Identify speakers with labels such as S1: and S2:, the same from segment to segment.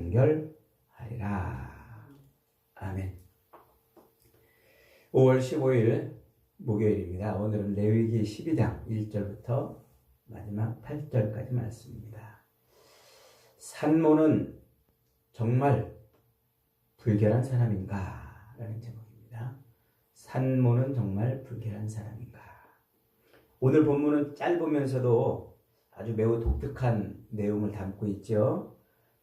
S1: 정결하리라. 아멘. 5월 15일 목요일입니다. 오늘은 레위기 12장 1절부터 마지막 8절까지 말씀입니다. 산모는 정말 불결한 사람인가? 라는 제목입니다. 산모는 정말 불결한 사람인가? 오늘 본문은 짧으면서도 아주 매우 독특한 내용을 담고 있죠.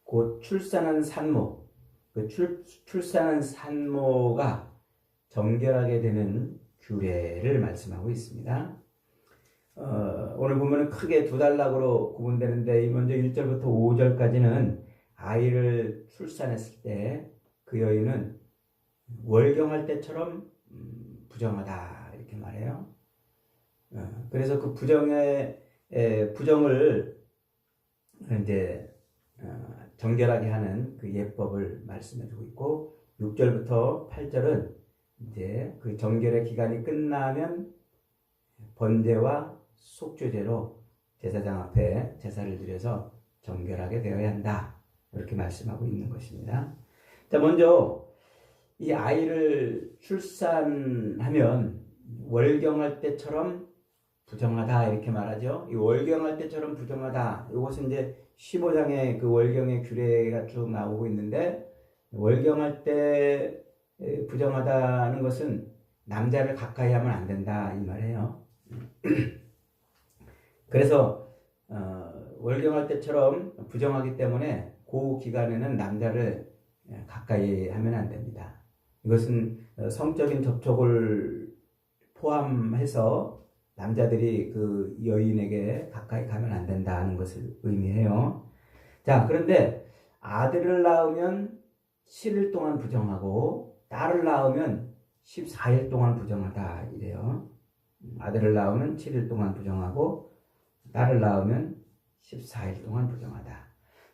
S1: 곧 출산한 산모, 그 출산한 산모가 정결하게 되는 규례를 말씀하고 있습니다. 오늘 보면 크게 두 단락으로 구분되는데 먼저 1절부터 5절까지는 아이를 출산했을 때 그 여인은 월경할 때처럼 부정하다 이렇게 말해요. 그래서 그 부정을 이제 정결하게 하는 그 예법을 말씀해주고 있고 6절부터 8절은 이제 그 정결의 기간이 끝나면 번제와 속죄제로 제사장 앞에 제사를 드려서 정결하게 되어야 한다. 이렇게 말씀하고 있는 것입니다. 자, 먼저 이 아이를 출산하면 월경할 때처럼 부정하다 이렇게 말하죠. 이 월경할 때처럼 부정하다. 이것은 이제 15장의 그 월경의 규례가 쭉 나오고 있는데 월경할 때 부정하다는 것은 남자를 가까이 하면 안 된다 이 말이에요. 그래서 월경할 때처럼 부정하기 때문에 그 기간에는 남자를 가까이 하면 안 됩니다. 이것은 성적인 접촉을 포함해서 남자들이 그 여인에게 가까이 가면 안 된다는 것을 의미해요. 자, 그런데 아들을 낳으면 7일 동안 부정하고 딸을 낳으면 14일 동안 부정하다 이래요. 아들을 낳으면 7일 동안 부정하고 딸을 낳으면 14일 동안 부정하다.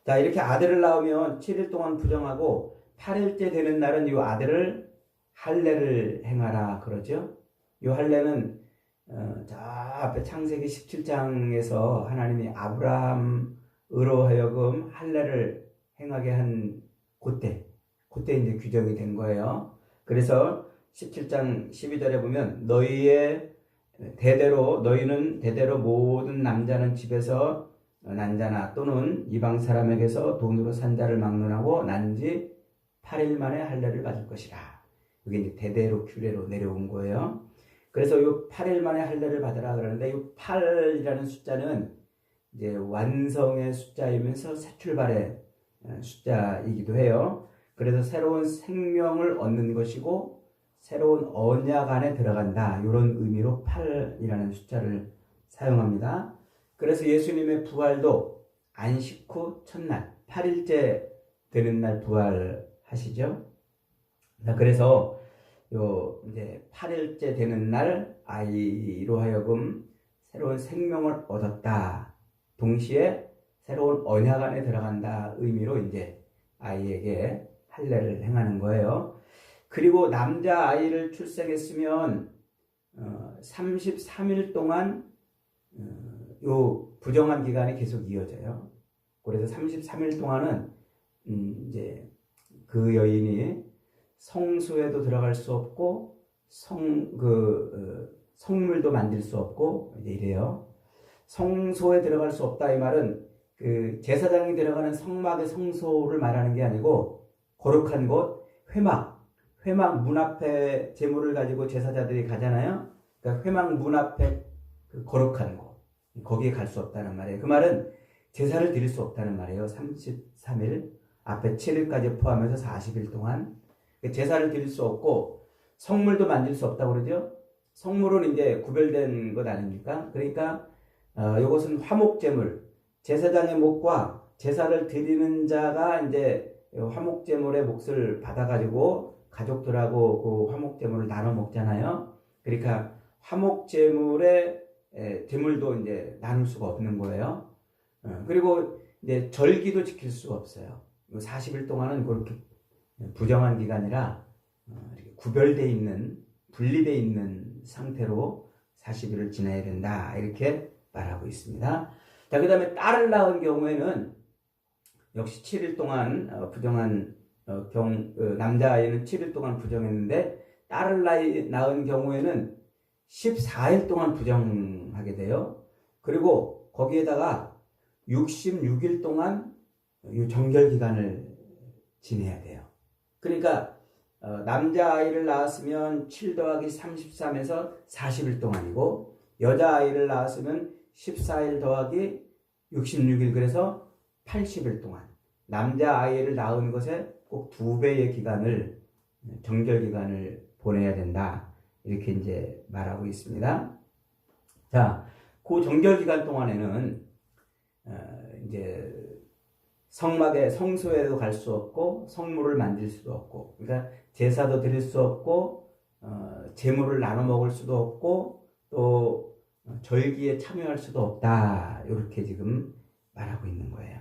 S1: 자, 이렇게 아들을 낳으면 7일 동안 부정하고 8일째 되는 날은 이 아들을 할례를 행하라 그러죠. 이 할례는 저 앞에 창세기 17장에서 하나님이 아브라함으로 하여금 할례를 행하게 한 그때 이제 규정이 된 거예요. 그래서 17장 12절에 보면 너희는 대대로 모든 남자는 집에서 난 자나 또는 이방 사람에게서 돈으로 산 자를 막론하고 난 지 8일 만에 할례를 받을 것이라. 이게 이제 대대로 규례로 내려온 거예요. 그래서 이 8일 만에 할례를 받으라 그러는데 이 8이라는 숫자는 이제 완성의 숫자이면서 새 출발의 숫자이기도 해요. 그래서 새로운 생명을 얻는 것이고 새로운 언약 안에 들어간다. 이런 의미로 8이라는 숫자를 사용합니다. 그래서 예수님의 부활도 안식 후 첫날 8일째 되는 날 부활하시죠. 그래서 이제 8일째 되는 날 아이로 하여금 새로운 생명을 얻었다. 동시에 새로운 언약 안에 들어간다 의미로 이제 아이에게 할례를 행하는 거예요. 그리고 남자 아이를 출생했으면 33일 동안 요 부정한 기간이 계속 이어져요. 그래서 33일 동안은 이제 그 여인이 성소에도 들어갈 수 없고 성물도 만질 수 없고 이제 이래요. 성소에 들어갈 수 없다 이 말은 그 제사장이 들어가는 성막의 성소를 말하는 게 아니고 거룩한 곳 회막 문 앞에 제물을 가지고 제사자들이 가잖아요. 그러니까 회막 문 앞에 그 거룩한 곳 거기에 갈 수 없다는 말이에요. 그 말은 제사를 드릴 수 없다는 말이에요. 33일 앞에 7일까지 포함해서 40일 동안 제사를 드릴 수 없고 성물도 만질 수 없다고 그러죠. 성물은 이제 구별된 것 아닙니까? 그러니까 이것은 화목제물, 제사장의 목과 제사를 드리는 자가 이제 화목제물의 몫을 받아가지고 가족들하고 그 화목제물을 나눠 먹잖아요. 그러니까 화목제물의 제물도 이제 나눌 수가 없는 거예요. 그리고 이제 절기도 지킬 수가 없어요. 40일 동안은 그렇게 부정한 기간이라 구별되어 있는, 분리되어 있는 상태로 40일을 지나야 된다. 이렇게 말하고 있습니다. 자, 그 다음에 딸을 낳은 경우에는 역시 7일 동안 부정한 남자아이는 7일 동안 부정했는데 딸을 낳은 경우에는 14일 동안 부정하게 돼요. 그리고 거기에다가 66일 동안 이 정결 기간을 지내야 돼요. 그러니까 남자아이를 낳았으면 7 더하기 33에서 40일 동안이고 여자아이를 낳았으면 14일 더하기 66일 그래서 80일 동안 남자아이를 낳은 것에 꼭 2배의 기간을 정결 기간을 보내야 된다. 이렇게 이제 말하고 있습니다. 자, 그 정결 기간 동안에는 이제 성소에도 갈 수 없고 성물을 만질 수도 없고 그러니까 제사도 드릴 수 없고 제물을 나눠 먹을 수도 없고 또 절기에 참여할 수도 없다. 이렇게 지금 말하고 있는 거예요.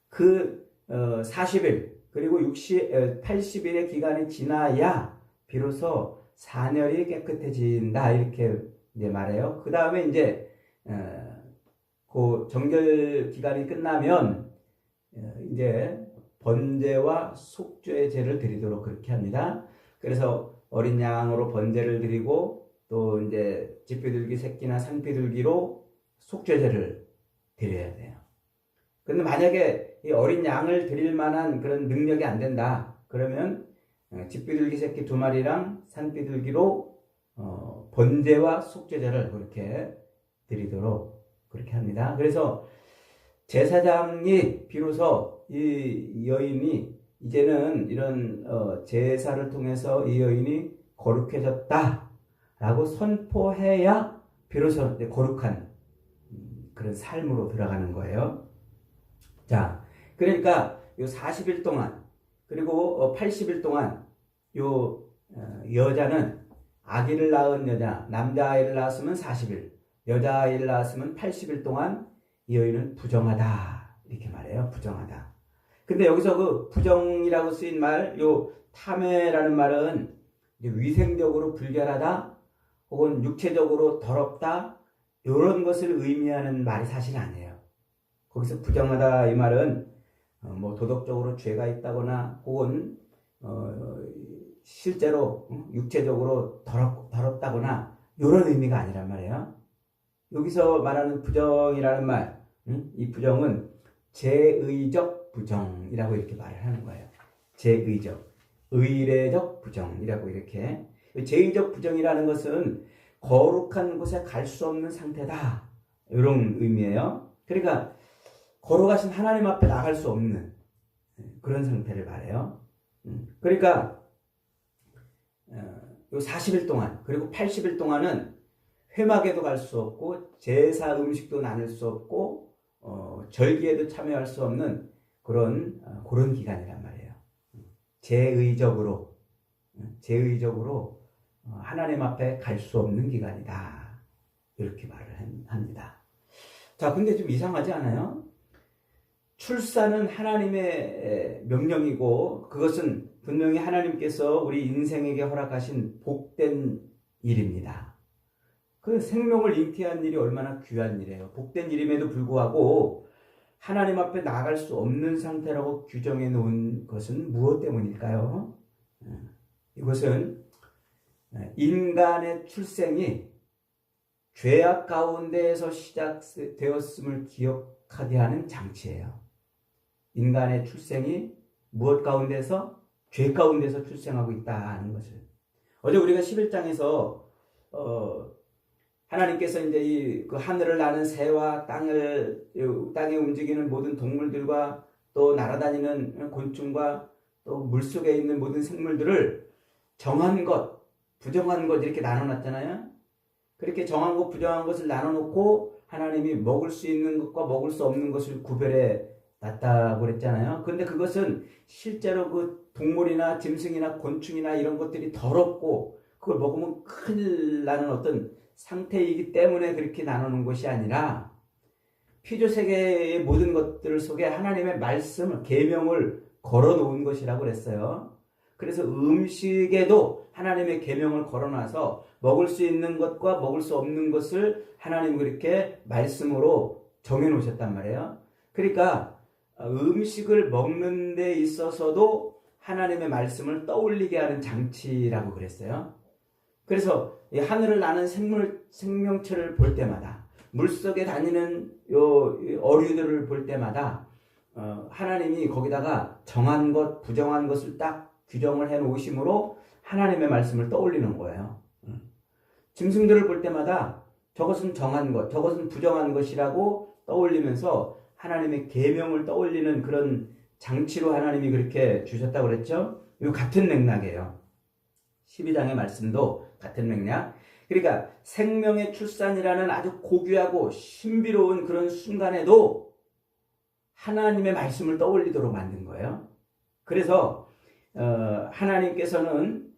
S1: 그 40일 그리고 80일의 기간이 지나야 비로소 산열이 깨끗해진다. 이렇게 이제 말해요. 그 다음에 이제 그 정결 기간이 끝나면 이제 번제와 속죄 제를 드리도록 그렇게 합니다. 그래서 어린 양으로 번제를 드리고 또 이제 집비둘기 새끼나 산비둘기로 속죄제를 드려야 돼요. 근데 만약에 이 어린 양을 드릴 만한 그런 능력이 안 된다. 그러면 집비둘기 새끼 2마리랑 산비둘기로 번제와 속죄제를 그렇게 드리도록 그렇게 합니다. 그래서 제사장이 비로소 이 여인이 이제는 이런 제사를 통해서 이 여인이 거룩해졌다라고 선포해야 비로소 거룩한 그런 삶으로 들어가는 거예요. 자, 그러니까 요 40일 동안 그리고 80일 동안 요 여자는 아기를 낳은 여자, 남자아이를 낳았으면 40일, 여자아이를 낳았으면 80일 동안 이 여인은 부정하다. 이렇게 말해요. 부정하다. 근데 여기서 그 부정이라고 쓰인 말, 요 탐해라는 말은 위생적으로 불결하다 혹은 육체적으로 더럽다 이런 것을 의미하는 말이 사실 아니에요. 거기서 부정하다 이 말은 뭐 도덕적으로 죄가 있다거나 혹은 실제로 육체적으로 더럽다거나 이런 의미가 아니란 말이에요. 여기서 말하는 부정이라는 말, 이 부정은 제의적 부정이라고 이렇게 말을 하는 거예요. 제의적, 의례적 부정이라고 이렇게. 제의적 부정이라는 것은 거룩한 곳에 갈 수 없는 상태다. 이런 의미예요. 그러니까 거룩하신 하나님 앞에 나갈 수 없는 그런 상태를 말해요. 그러니까 요 40일 동안 그리고 80일 동안은 회막에도 갈 수 없고 제사 음식도 나눌 수 없고 절기에도 참여할 수 없는 그런 기간이란 말이에요. 제의적으로 하나님 앞에 갈 수 없는 기간이다. 이렇게 말을 합니다. 자, 근데 좀 이상하지 않아요? 출산은 하나님의 명령이고 그것은 분명히 하나님께서 우리 인생에게 허락하신 복된 일입니다. 그 생명을 잉태한 일이 얼마나 귀한 일이에요. 복된 일임에도 불구하고 하나님 앞에 나갈 수 없는 상태라고 규정해 놓은 것은 무엇 때문일까요? 이것은 인간의 출생이 죄악 가운데에서 시작되었음을 기억하게 하는 장치예요. 인간의 출생이 무엇 가운데서? 죄 가운데서 출생하고 있다는 것을. 어제 우리가 11장에서 하나님께서 이제 그 하늘을 나는 새와 땅에 움직이는 모든 동물들과 또 날아다니는 곤충과 또 물속에 있는 모든 생물들을 정한 것, 부정한 것 이렇게 나눠놨잖아요. 그렇게 정한 것, 부정한 것을 나눠놓고 하나님이 먹을 수 있는 것과 먹을 수 없는 것을 구별해 놨다고 그랬잖아요. 그런데 그것은 실제로 그 동물이나 짐승이나 곤충이나 이런 것들이 더럽고 그걸 먹으면 큰일 나는 어떤 상태이기 때문에 그렇게 나누는 것이 아니라 피조세계의 모든 것들 속에 하나님의 말씀을, 계명을 걸어놓은 것이라고 그랬어요. 그래서 음식에도 하나님의 계명을 걸어놔서 먹을 수 있는 것과 먹을 수 없는 것을 하나님 그렇게 말씀으로 정해놓으셨단 말이에요. 그러니까 음식을 먹는 데 있어서도 하나님의 말씀을 떠올리게 하는 장치라고 그랬어요. 그래서 이 하늘을 나는 생명체를 볼 때마다, 물속에 다니는 요 어류들을 볼 때마다 하나님이 거기다가 정한 것, 부정한 것을 딱 규정을 해 놓으심으로 하나님의 말씀을 떠올리는 거예요. 짐승들을 볼 때마다 저것은 정한 것, 저것은 부정한 것이라고 떠올리면서 하나님의 계명을 떠올리는 그런 장치로 하나님이 그렇게 주셨다고 그랬죠. 이 같은 맥락이에요. 12장의 말씀도 같은 맥락. 그러니까 생명의 출산이라는 아주 고귀하고 신비로운 그런 순간에도 하나님의 말씀을 떠올리도록 만든 거예요. 그래서 하나님께서는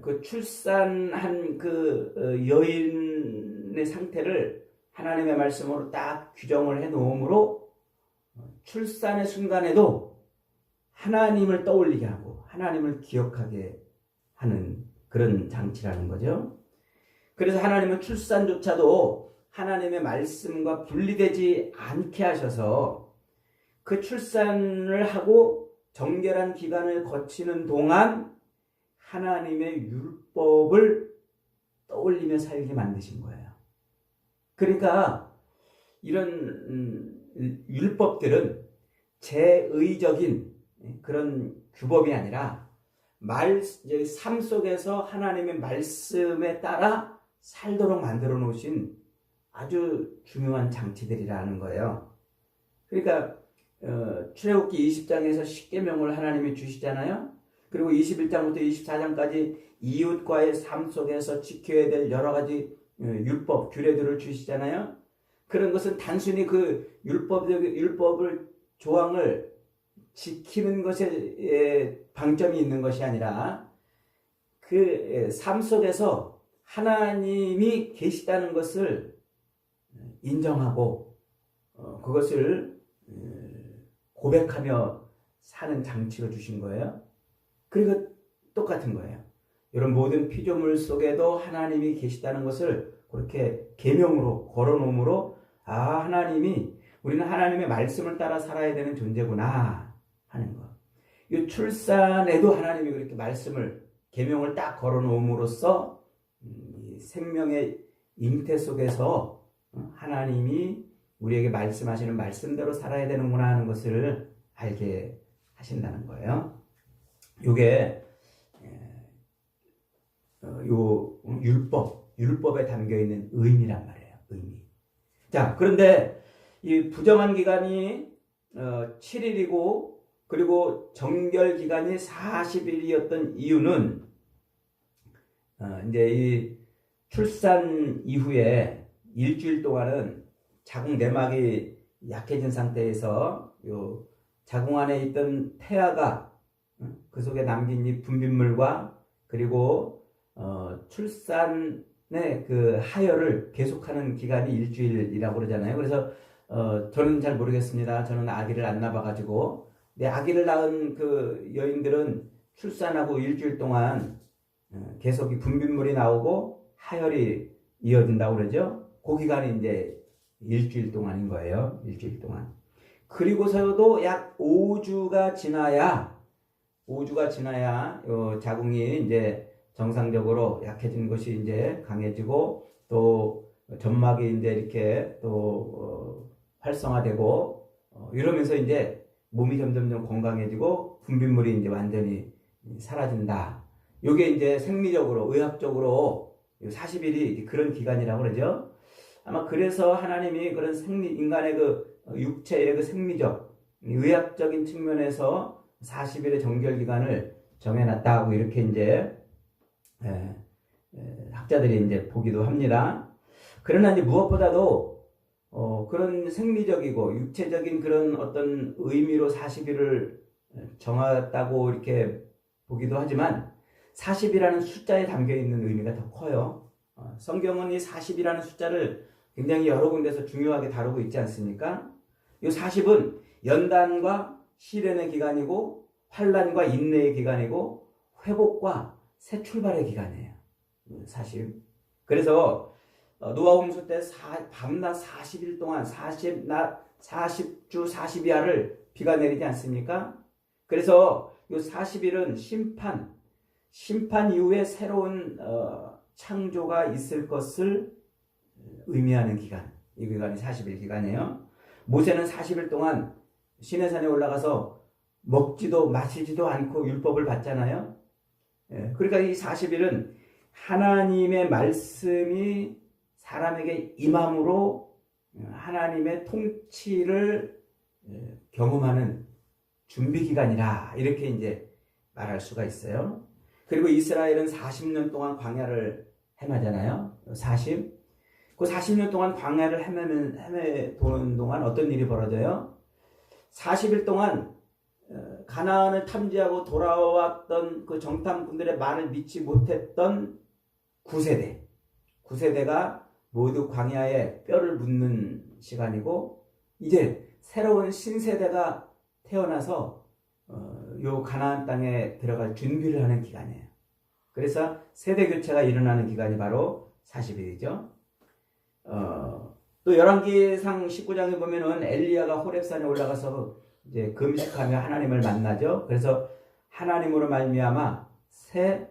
S1: 그 출산한 그 여인의 상태를 하나님의 말씀으로 딱 규정을 해 놓음으로 출산의 순간에도 하나님을 떠올리게 하고 하나님을 기억하게 하는 그런 장치라는 거죠. 그래서 하나님은 출산조차도 하나님의 말씀과 분리되지 않게 하셔서 그 출산을 하고 정결한 기간을 거치는 동안 하나님의 율법을 떠올리며 살게 만드신 거예요. 그러니까 이런 율법들은 제의적인 그런 규범이 아니라 삶 속에서 하나님의 말씀에 따라 살도록 만들어 놓으신 아주 중요한 장치들이라는 거예요. 그러니까 출애굽기 20장에서 십계명을 하나님이 주시잖아요. 그리고 21장부터 24장까지 이웃과의 삶 속에서 지켜야 될 여러 가지 율법, 규례들을 주시잖아요. 그런 것은 단순히 그 율법을 조항을 지키는 것에 방점이 있는 것이 아니라 그 삶 속에서 하나님이 계시다는 것을 인정하고 그것을 고백하며 사는 장치로 주신 거예요. 그리고 똑같은 거예요. 이런 모든 피조물 속에도 하나님이 계시다는 것을 그렇게 계명으로 걸어놓음으로 하나님이 우리는 하나님의 말씀을 따라 살아야 되는 존재구나 하는 것. 이 출산에도 하나님이 그렇게 말씀을 계명을 딱 걸어놓음으로써 생명의 잉태 속에서 하나님이 우리에게 말씀하시는 말씀대로 살아야 되는구나 하는 것을 알게 하신다는 거예요. 이게 요 율법에 담겨 있는 의미란 말이에요. 의미. 자, 그런데 이 부정한 기간이 7일이고 그리고 정결 기간이 40일이었던 이유는 이제 이 출산 이후에 일주일 동안은 자궁 내막이 약해진 상태에서 요 자궁 안에 있던 태아가 그 속에 남긴 이 분비물과 그리고 출산의 그 하혈을 계속하는 기간이 일주일이라고 그러잖아요. 그래서 저는 잘 모르겠습니다. 저는 아기를 안 낳아가지고 내 아기를 낳은 그 여인들은 출산하고 일주일 동안 계속 이 분비물이 나오고 하혈이 이어진다고 그러죠. 그 기간이 이제 일주일 동안인 거예요. 일주일 동안. 그리고서도 약 5주가 지나야 요 자궁이 이제 정상적으로 약해진 것이 이제 강해지고 또 점막이 이제 이렇게 또 활성화되고 이러면서 이제 몸이 점점 건강해지고 분비물이 이제 완전히 사라진다. 이게 이제 생리적으로 의학적으로 40일이 그런 기간이라고 그러죠. 아마 그래서 하나님이 그런 인간의 그 육체의 그 생리적 의학적인 측면에서 40일의 정결 기간을 정해놨다고 이렇게 이제 학자들이 이제 보기도 합니다. 그러나 이제 무엇보다도 그런 생리적이고 육체적인 그런 어떤 의미로 40일을 정했다고 이렇게 보기도 하지만 40이라는 숫자에 담겨 있는 의미가 더 커요. 성경은 이 40이라는 숫자를 굉장히 여러 군데서 중요하게 다루고 있지 않습니까? 이 40은 연단과 시련의 기간이고 환난과 인내의 기간이고 회복과 새 출발의 기간이에요. 40. 그래서 노아 홍수 때 밤낮 40일 동안 40주 40야를 비가 내리지 않습니까? 그래서 이 40일은 심판 이후에 새로운 창조가 있을 것을 의미하는 기간. 이 기간이 40일 기간이에요. 모세는 40일 동안 시내산에 올라가서 먹지도 마시지도 않고 율법을 받잖아요. 그러니까 이 40일은 하나님의 말씀이 사람에게 임함으로 하나님의 통치를 경험하는 준비 기간이라 이렇게 이제 말할 수가 있어요. 그리고 이스라엘은 40년 동안 광야를 헤매잖아요. 그 40년 동안 광야를 헤매도는 동안 어떤 일이 벌어져요? 40일 동안 가나안을 탐지하고 돌아왔던 그 정탐꾼들의 말을 믿지 못했던 9세대가 모두 광야에 뼈를 묻는 시간이고, 이제 새로운 신세대가 태어나서 요 가나안 땅에 들어갈 준비를 하는 기간이에요. 그래서 세대 교체가 일어나는 기간이 바로 40일이죠. 또 열왕기상 19장에 보면은 엘리야가 호렙산에 올라가서 이제 금식하며 하나님을 만나죠. 그래서 하나님으로 말미암아 새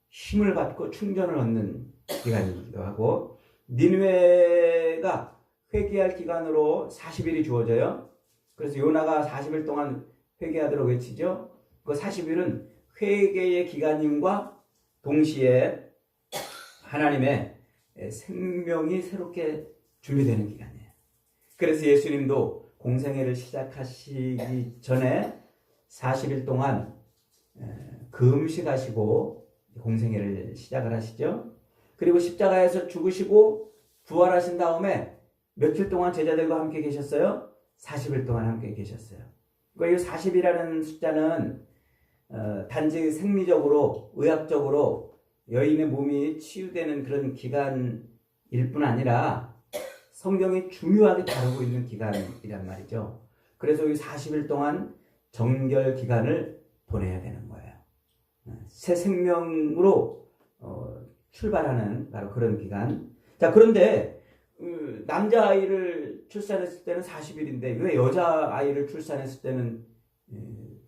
S1: 힘을 받고 충전을 얻는 기간이기도 하고, 니느웨가 회개할 기간으로 40일이 주어져요. 그래서 요나가 40일 동안 회개하도록 외치죠. 그 40일은 회개의 기간임과 동시에 하나님의 생명이 새롭게 준비되는 기간이에요. 그래서 예수님도 공생애를 시작하시기 전에 40일 동안 금식하시고 공생애를 시작을 하시죠. 그리고 십자가에서 죽으시고 부활하신 다음에 며칠 동안 제자들과 함께 계셨어요? 40일 동안 함께 계셨어요. 그러니까 이 40이라는 숫자는 단지 생리적으로, 의학적으로 여인의 몸이 치유되는 그런 기간일 뿐 아니라 성경이 중요하게 다루고 있는 기간이란 말이죠. 그래서 이 40일 동안 정결 기간을 보내야 되는 거예요. 새 생명으로 출발하는 바로 그런 기간. 자, 그런데 남자아이를 출산했을 때는 40일인데 왜 여자아이를 출산했을 때는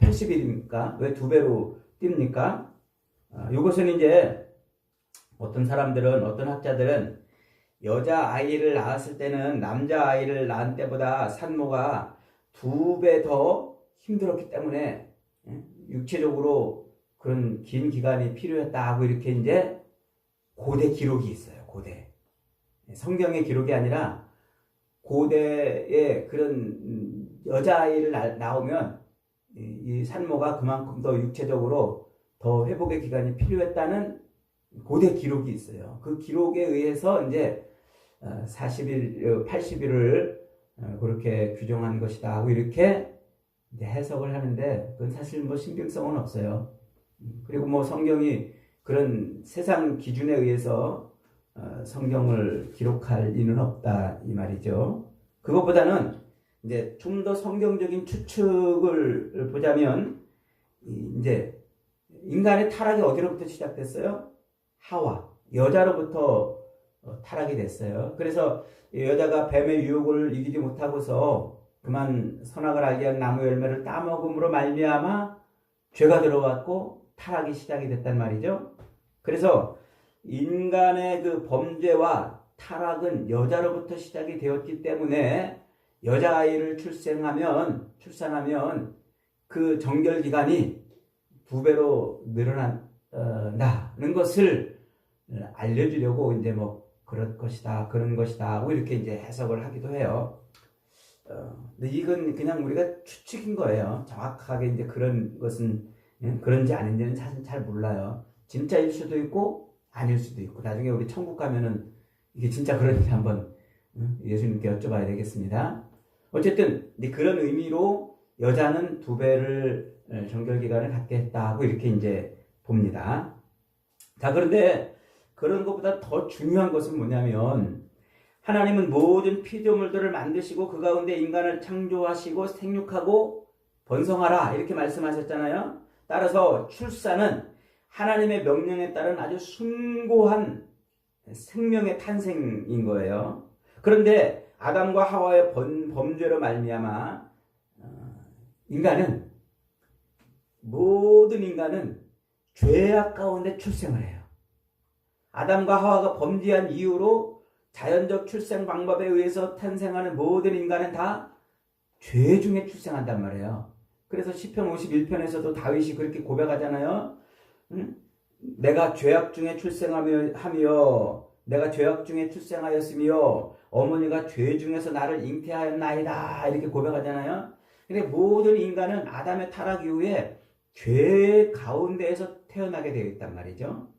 S1: 80일입니까? 왜 2배로 뜁니까? 이것은 이제 어떤 사람들은, 어떤 학자들은 여자아이를 낳았을 때는 남자아이를 낳은 때보다 산모가 2배 더 힘들었기 때문에 육체적으로 그런 긴 기간이 필요했다 하고 이렇게 이제 고대 기록이 있어요. 고대. 성경의 기록이 아니라 고대에 그런 여자아이를 낳으면 이 산모가 그만큼 더 육체적으로 더 회복의 기간이 필요했다는 고대 기록이 있어요. 그 기록에 의해서 이제 40일, 80일을 그렇게 규정한 것이다 하고 이렇게 이제 해석을 하는데 그건 사실 뭐 신빙성은 없어요. 그리고 뭐 성경이 그런 세상 기준에 의해서 성경을 기록할 리는 없다 이 말이죠. 그것보다는 이제 좀 더 성경적인 추측을 보자면 이제 인간의 타락이 어디로부터 시작됐어요? 하와, 여자로부터 타락이 됐어요. 그래서 여자가 뱀의 유혹을 이기지 못하고서 그만 선악을 알게 한 나무 열매를 따먹음으로 말미암아 죄가 들어왔고 타락이 시작이 됐단 말이죠. 그래서 인간의 그 범죄와 타락은 여자로부터 시작이 되었기 때문에 여자아이를 출산하면 그 정결 기간이 2배로 늘어난다는 것을 알려주려고 이제 뭐 그런 것이다 하고 이렇게 이제 해석을 하기도 해요. 근데 이건 그냥 우리가 추측인 거예요. 정확하게 이제 그런 것은 그런지 아닌지는 사실 잘 몰라요. 진짜일 수도 있고 아닐 수도 있고 나중에 우리 천국 가면은 이게 진짜 그런지 한번 예수님께 여쭤봐야 되겠습니다. 어쨌든 그런 의미로 여자는 2배를 정결기간을 갖게 했다 하고 이렇게 이제 봅니다. 자, 그런데 그런 것보다 더 중요한 것은 뭐냐면 하나님은 모든 피조물들을 만드시고 그 가운데 인간을 창조하시고 생육하고 번성하라 이렇게 말씀하셨잖아요. 따라서 출산은 하나님의 명령에 따른 아주 숭고한 생명의 탄생인 거예요. 그런데 아담과 하와의 범죄로 말미암아 모든 인간은 죄악 가운데 출생을 해요. 아담과 하와가 범죄한 이후로 자연적 출생 방법에 의해서 탄생하는 모든 인간은 다 죄 중에 출생한단 말이에요. 그래서 시편 51편에서도 다윗이 그렇게 고백하잖아요. 내가 죄악 중에 출생하며 내가 죄악 중에 출생하였으며 어머니가 죄 중에서 나를 잉태하였나이다 이렇게 고백하잖아요. 근데 모든 인간은 아담의 타락 이후에 죄 가운데에서 태어나게 되어 있단 말이죠.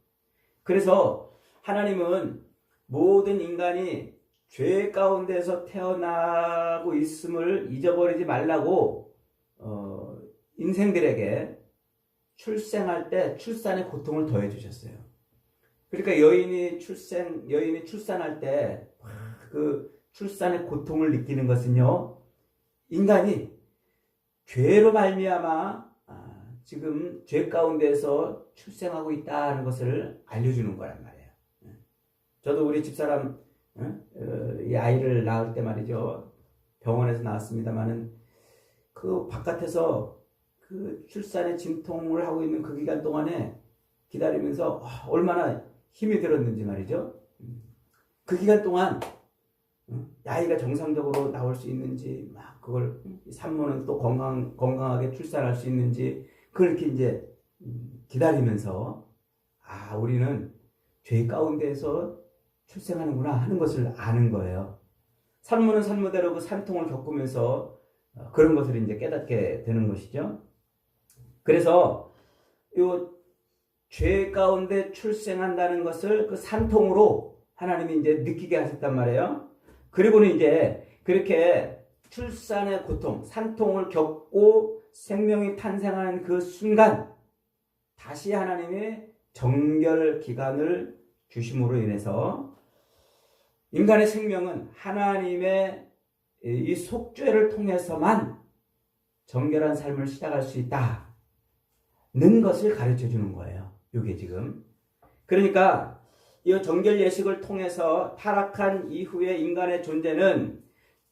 S1: 그래서 하나님은 모든 인간이 죄 가운데서 태어나고 있음을 잊어버리지 말라고 인생들에게 출생할 때 출산의 고통을 더해 주셨어요. 그러니까 여인이 출산할 때 그 출산의 고통을 느끼는 것은요, 인간이 죄로 말미암아 지금 죄 가운데서 출생하고 있다는 것을 알려주는 거란 말이에요. 저도 우리 집사람 이 아이를 낳을 때 말이죠, 병원에서 낳았습니다만은 그 바깥에서 그 출산의 진통을 하고 있는 그 기간 동안에 기다리면서 얼마나 힘이 들었는지 말이죠. 그 기간 동안 아이가 정상적으로 나올 수 있는지, 막 그걸 산모는 또 건강하게 출산할 수 있는지 그렇게 이제 기다리면서 우리는 죄 가운데에서 출생하는구나 하는 것을 아는 거예요. 산모는 산모대로 그 산통을 겪으면서 그런 것을 이제 깨닫게 되는 것이죠. 그래서 요 죄 가운데 출생한다는 것을 그 산통으로 하나님이 이제 느끼게 하셨단 말이에요. 그리고는 이제 그렇게 출산의 고통, 산통을 겪고 생명이 탄생하는 그 순간 다시 하나님의 정결 기간을 주심으로 인해서 인간의 생명은 하나님의 이 속죄를 통해서만 정결한 삶을 시작할 수 있다는 것을 가르쳐 주는 거예요. 이게 지금. 그러니까 이 정결 예식을 통해서 타락한 이후의 인간의 존재는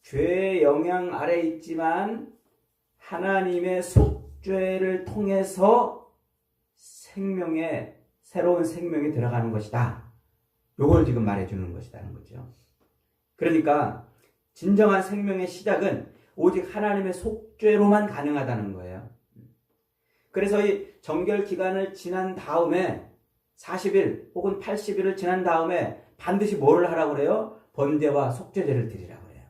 S1: 죄의 영향 아래 있지만 하나님의 속죄를 통해서 새로운 생명이 들어가는 것이다. 요걸 지금 말해주는 것이라는 거죠. 그러니까 진정한 생명의 시작은 오직 하나님의 속죄로만 가능하다는 거예요. 그래서 이 정결 기간을 지난 다음에 40일 혹은 80일을 지난 다음에 반드시 뭐를 하라고 그래요? 번제와 속죄제를 드리라고 그래요.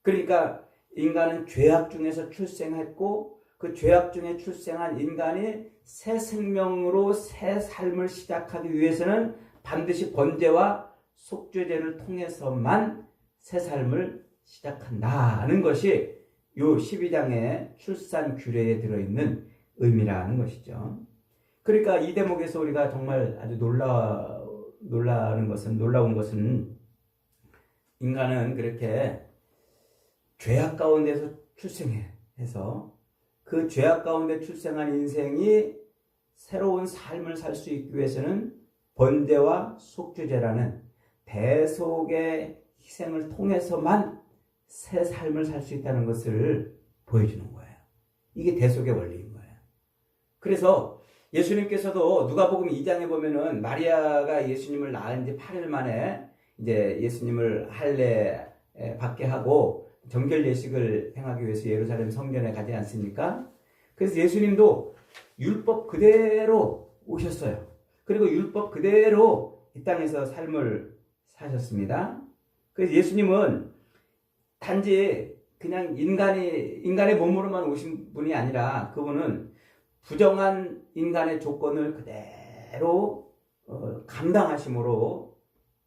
S1: 그러니까 인간은 죄악 중에서 출생했고 그 죄악 중에 출생한 인간이 새 생명으로 새 삶을 시작하기 위해서는 반드시 번제와 속죄제를 통해서만 새 삶을 시작한다는 것이 이 12장의 출산 규례에 들어있는 의미라는 것이죠. 그러니까 이 대목에서 우리가 정말 아주 놀라운 것은 인간은 그렇게 죄악 가운데서 출생해서 그 죄악 가운데 출생한 인생이 새로운 삶을 살 수 있기 위해서는 번제와 속죄제라는 대속의 희생을 통해서만 새 삶을 살 수 있다는 것을 보여주는 거예요. 이게 대속의 원리인 거예요. 그래서 예수님께서도 누가복음 2장에 보면은 마리아가 예수님을 낳은 지 8일 만에 이제 예수님을 할례 받게 하고 정결 예식을 행하기 위해서 예루살렘 성전에 가지 않습니까? 그래서 예수님도 율법 그대로 오셨어요. 그리고 율법 그대로 이 땅에서 삶을 사셨습니다. 그래서 예수님은 단지 그냥 인간의 몸으로만 오신 분이 아니라 그분은 부정한 인간의 조건을 그대로 감당하심으로,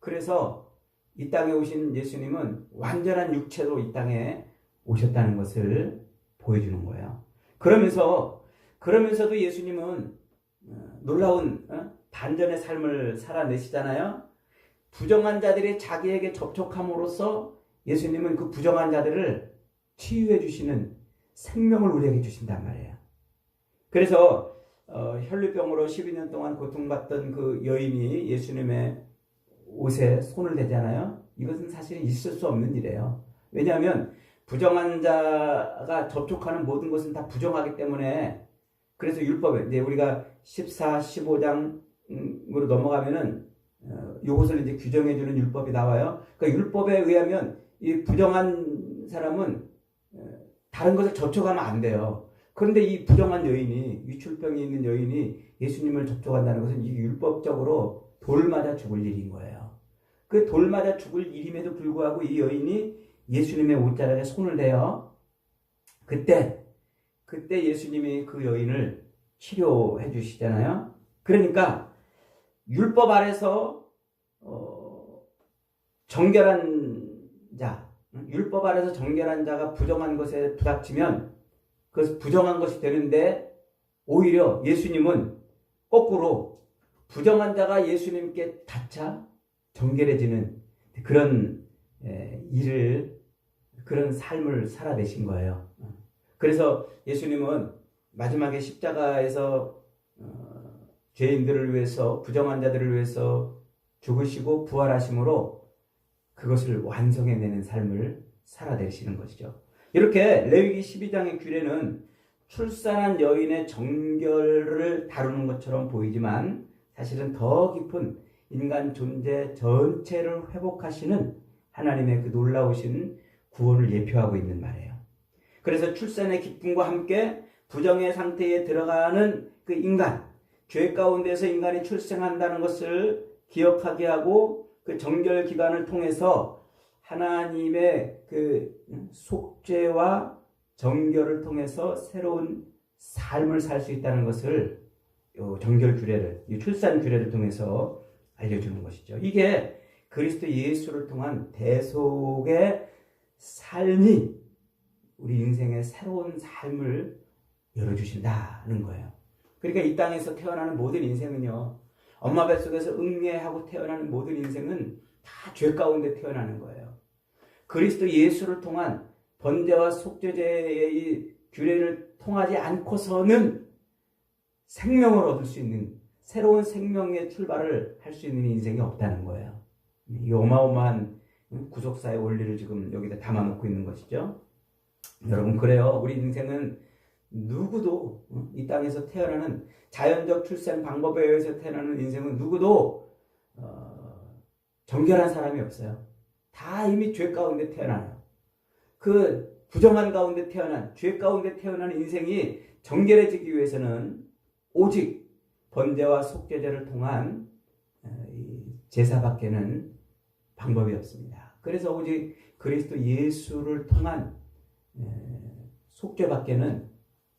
S1: 그래서 이 땅에 오신 예수님은 완전한 육체로 이 땅에 오셨다는 것을 보여주는 거예요. 그러면서도 예수님은 놀라운 반전의 삶을 살아내시잖아요. 부정한 자들이 자기에게 접촉함으로써 예수님은 그 부정한 자들을 치유해 주시는 생명을 우리에게 주신단 말이에요. 그래서 혈류병으로 12년 동안 고통받던 그 여인이 예수님의 옷에 손을 대잖아요. 이것은 사실은 있을 수 없는 일이에요. 왜냐하면 부정한 자가 접촉하는 모든 것은 다 부정하기 때문에 그래서 율법에 이제 우리가 14, 15장으로 넘어가면은 이것을 이제 규정해주는 율법이 나와요. 그러니까 율법에 의하면 이 부정한 사람은 다른 것을 접촉하면 안 돼요. 그런데 이 부정한 여인이 위출병이 있는 여인이 예수님을 접촉한다는 것은 이 율법적으로 돌 맞아 죽을 일인 거예요. 그 돌 맞아 죽을 일임에도 불구하고 이 여인이 예수님의 옷자락에 손을 대요. 그때 예수님이 그 여인을 치료해 주시잖아요. 그러니까 율법 아래서 정결한 자, 율법 아래서 정결한 자가 부정한 것에 부닥치면 그것은 부정한 것이 되는데 오히려 예수님은 거꾸로 부정한 자가 예수님께 닿자 정결해지는 그런 그런 삶을 살아내신 거예요. 그래서 예수님은 마지막에 십자가에서 죄인들을 위해서 부정한 자들을 위해서 죽으시고 부활하심으로 그것을 완성해내는 삶을 살아내시는 것이죠. 이렇게 레위기 12장의 규례는 출산한 여인의 정결을 다루는 것처럼 보이지만 사실은 더 깊은 인간 존재 전체를 회복하시는 하나님의 그 놀라우신 구원을 예표하고 있는 말이에요. 그래서 출산의 기쁨과 함께 부정의 상태에 들어가는 그 인간, 죄 가운데서 인간이 출생한다는 것을 기억하게 하고 그 정결 기간을 통해서 하나님의 그 속죄와 정결을 통해서 새로운 삶을 살 수 있다는 것을 정결 규례를, 이 출산 규례를 통해서 알려주는 것이죠. 이게 그리스도 예수를 통한 대속의 삶이 우리 인생의 새로운 삶을 열어주신다는 거예요. 그러니까 이 땅에서 태어나는 모든 인생은요, 엄마 뱃속에서 응애하고 태어나는 모든 인생은 다 죄 가운데 태어나는 거예요. 그리스도 예수를 통한 번제와 속죄제의 이 규례를 통하지 않고서는 생명을 얻을 수 있는 새로운 생명의 출발을 할 수 있는 인생이 없다는 거예요. 이 어마어마한 구속사의 원리를 지금 여기다 담아놓고 있는 것이죠. 여러분, 그래요. 우리 인생은 누구도 이 땅에서 태어나는 자연적 출생 방법에 의해서 태어나는 인생은 누구도 정결한 사람이 없어요. 다 이미 죄 가운데 태어나요. 그 부정한 가운데 태어난, 죄 가운데 태어난 인생이 정결해지기 위해서는 오직 번제와 속죄제를 통한 제사밖에는 방법이 없습니다. 그래서 오직 그리스도 예수를 통한 속죄밖에는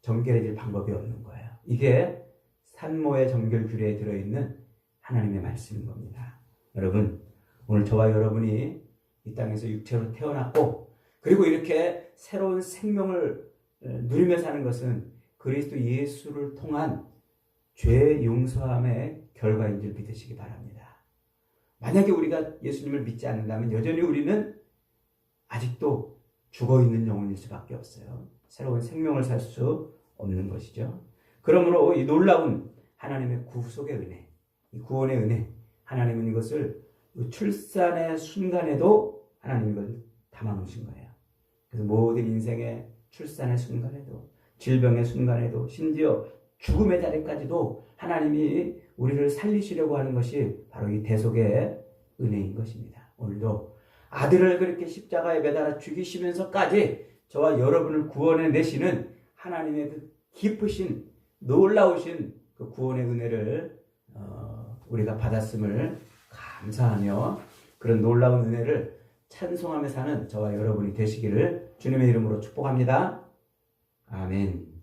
S1: 정결해질 방법이 없는 거예요. 이게 산모의 정결 규례에 들어있는 하나님의 말씀인 겁니다. 여러분, 오늘 저와 여러분이 이 땅에서 육체로 태어났고 그리고 이렇게 새로운 생명을 누리며 사는 것은 그리스도 예수를 통한 죄 용서함의 결과인 줄 믿으시기 바랍니다. 만약에 우리가 예수님을 믿지 않는다면 여전히 우리는 아직도 죽어있는 영혼일 수밖에 없어요. 새로운 생명을 살 수 없는 것이죠. 그러므로 이 놀라운 하나님의 구속의 은혜, 이 구원의 은혜, 하나님은 이것을 출산의 순간에도 하나님이 이걸 담아놓으신 거예요. 그래서 모든 인생의 출산의 순간에도, 질병의 순간에도, 심지어 죽음의 자리까지도 하나님이 우리를 살리시려고 하는 것이 바로 이 대속의 은혜인 것입니다. 오늘도 아들을 그렇게 십자가에 매달아 죽이시면서까지 저와 여러분을 구원해 내시는 하나님의 그 깊으신 놀라우신 그 구원의 은혜를 우리가 받았음을 감사하며 그런 놀라운 은혜를 찬송하며 사는 저와 여러분이 되시기를 주님의 이름으로 축복합니다. 아멘.